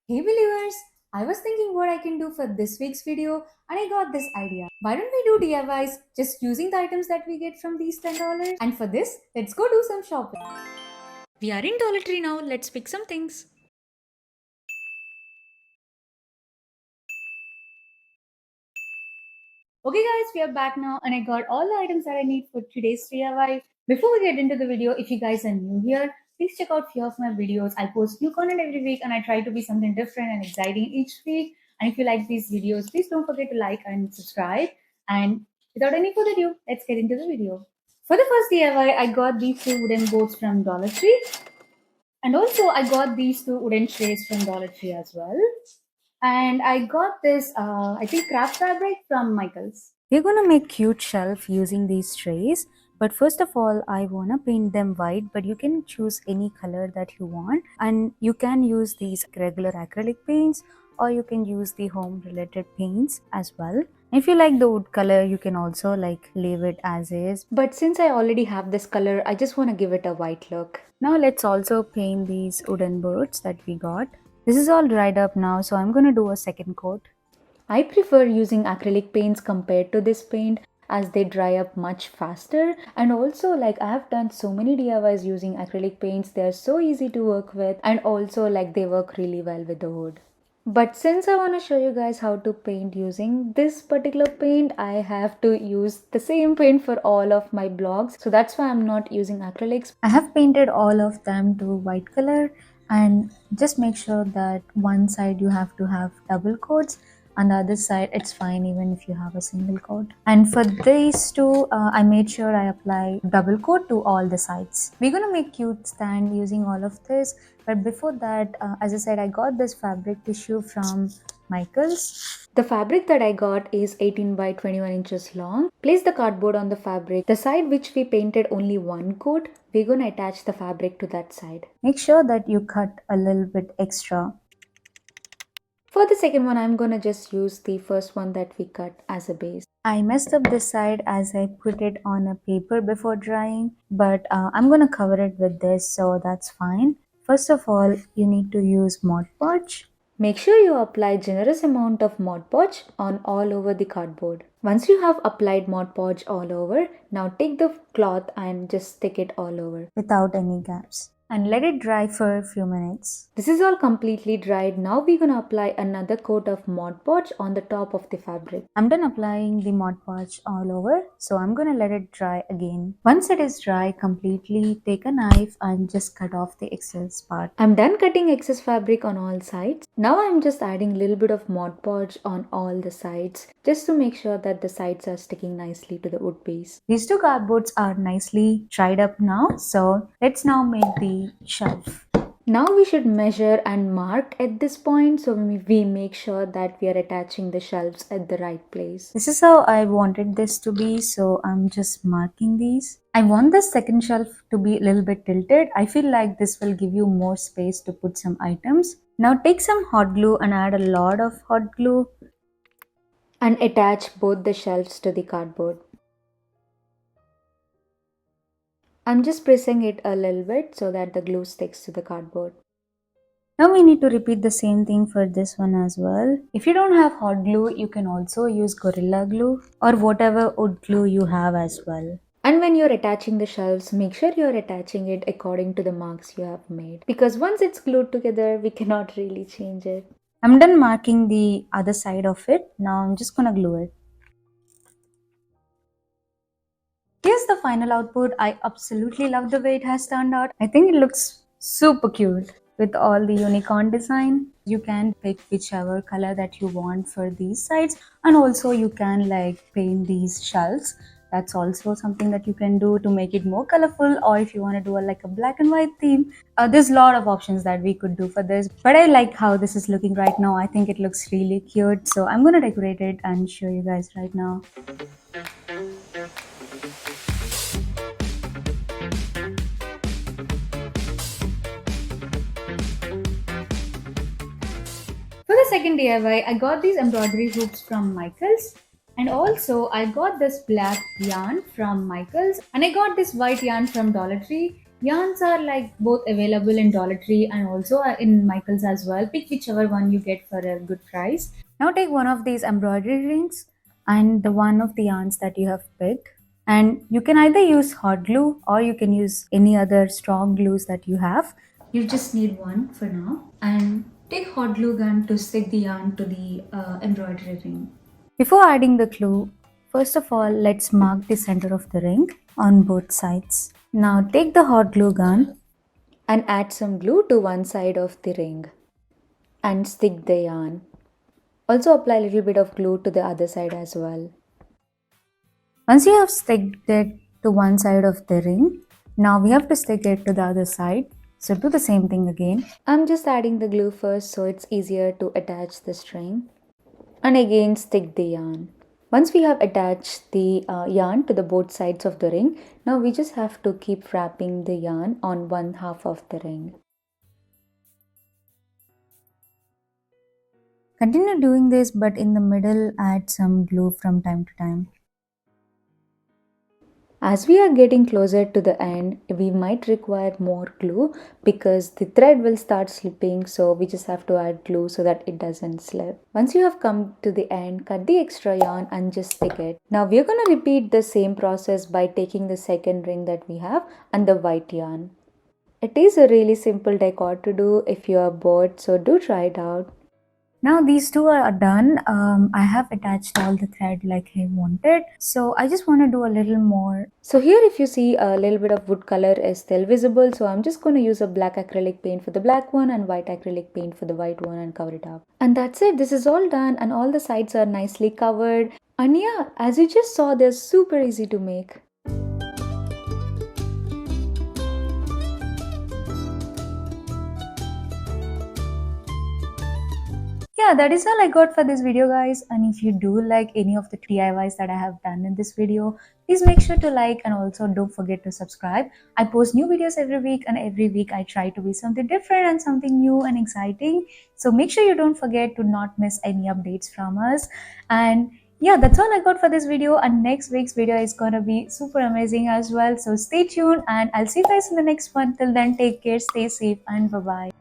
Hey believers, I was thinking what I can do for this week's video and I got this idea. Why don't we do DIYs just using the items that we get from these $10? And for this, let's go do some shopping. We are in Dollar Tree now, let's pick some things. Okay guys, we are back now and I got all the items that I need for today's DIY. Before we get into the video, if you guys are new here, please check out few of my videos. I post new content every week and I try to be something different and exciting each week. And if you like these videos, please don't forget to like and subscribe. And without any further ado, let's get into the video. For the first DIY, I got these two wooden boards from Dollar Tree. And also I got these two wooden trays from Dollar Tree as well. And I got this, I think, craft fabric from Michaels. We're gonna make cute shelf using these trays. But first of all, I wanna paint them white, but you can choose any color that you want. And you can use these regular acrylic paints or you can use the home related paints as well. If you like the wood color, you can also like leave it as is. But since I already have this color, I just want to give it a white look. Now let's also paint these wooden birds that we got. This is all dried up now, so I'm gonna do a second coat. I prefer using acrylic paints compared to this paint as they dry up much faster, and also like I have done so many DIYs using acrylic paints. They are so easy to work with and also like they work really well with the wood. But since I want to show you guys how to paint using this particular paint, I have to use the same paint for all of my blogs. So that's why I'm not using acrylics. I have painted all of them to white color, and just make sure that one side you have to have double coats, on the other side it's fine even if you have a single coat. And for these two, I made sure I apply double coat to all the sides. We're gonna make cute stand using all of this, but before that, as I said, I got this fabric tissue from Michaels. The fabric that I got is 18 by 21 inches long. Place the cardboard on the fabric. The side which we painted only one coat, we're gonna attach the fabric to that side. Make sure that you cut a little bit extra. For the second one, I'm gonna just use the first one that we cut as a base. I messed up this side as I put it on a paper before drying, but I'm gonna cover it with this, so that's fine. First of all, you need to use Mod Podge. Make sure you apply generous amount of Mod Podge on all over the cardboard. Once you have applied Mod Podge all over, now take the cloth and just stick it all over without any gaps and let it dry for a few minutes. This is all completely dried. Now we're gonna apply another coat of Mod Podge on the top of the fabric. I'm done applying the Mod Podge all over, so I'm gonna let it dry again. Once it is dry completely, take a knife and just cut off the excess part. I'm done cutting excess fabric on all sides. Now I'm just adding a little bit of Mod Podge on all the sides just to make sure that the sides are sticking nicely to the wood base. These two cardboards are nicely dried up now, so let's now make the shelf. Now we should measure and mark at this point, so we make sure that we are attaching the shelves at the right place. This is how I wanted this to be, so I'm just marking these. I want the second shelf to be a little bit tilted. I feel like this will give you more space to put some items. Now take some hot glue and add a lot of hot glue and attach both the shelves to the cardboard. I'm just pressing it a little bit so that the glue sticks to the cardboard. Now we need to repeat the same thing for this one as well. If you don't have hot glue, you can also use Gorilla Glue or whatever wood glue you have as well. And when you're attaching the shelves, make sure you're attaching it according to the marks you have made. Because once it's glued together, we cannot really change it. I'm done marking the other side of it. Now I'm just gonna glue it. Here's the final output. I absolutely love the way it has turned out. I think it looks super cute with all the unicorn design. You can pick whichever color that you want for these sides, and also you can like paint these shelves. That's also something that you can do to make it more colorful, or if you want to do like a black and white theme. There's a lot of options that we could do for this, but I like how this is looking right now. I think it looks really cute, so I'm gonna decorate it and show you guys right now. For the second DIY, I got these embroidery hoops from Michaels, and also I got this black yarn from Michaels, and I got this white yarn from Dollar Tree. Yarns are like both available in Dollar Tree and also in Michael's as well. Pick whichever one you get for a good price. Now take one of these embroidery rings and the one of the yarns that you have picked. And you can either use hot glue or you can use any other strong glues that you have. You just need one for now. And take hot glue gun to stick the yarn to the embroidery ring. Before adding the glue, first of all, let's mark the center of the ring on both sides. Now take the hot glue gun and add some glue to one side of the ring and stick the yarn. Also apply a little bit of glue to the other side as well. Once you have sticked it to one side of the ring, now we have to stick it to the other side. So do the same thing again. I'm just adding the glue first so it's easier to attach the string. And again stick the yarn. Once we have attached the yarn to the both sides of the ring, now we just have to keep wrapping the yarn on one half of the ring. Continue doing this, but in the middle add some glue from time to time. As we are getting closer to the end, we might require more glue because the thread will start slipping, so we just have to add glue so that it doesn't slip. Once you have come to the end, cut the extra yarn and just stick it. Now we are going to repeat the same process by taking the second ring that we have and the white yarn. It is a really simple decor to do if you are bored, so do try it out. Now these two are done. I have attached all the thread like I wanted. So I just want to do a little more. So here if you see a little bit of wood color is still visible. So I'm just going to use a black acrylic paint for the black one and white acrylic paint for the white one and cover it up. And that's it. This is all done and all the sides are nicely covered. And yeah, as you just saw, they're super easy to make. Yeah, that is all I got for this video, guys. And if you do like any of the DIYs that I have done in this video, please make sure to like and also don't forget to subscribe. I post new videos every week and every week I try to be something different and something new and exciting. So make sure you don't forget to not miss any updates from us. And yeah, that's all I got for this video, and next week's video is gonna be super amazing as well. So stay tuned and I'll see you guys in the next one. Till then, take care, stay safe, and bye-bye.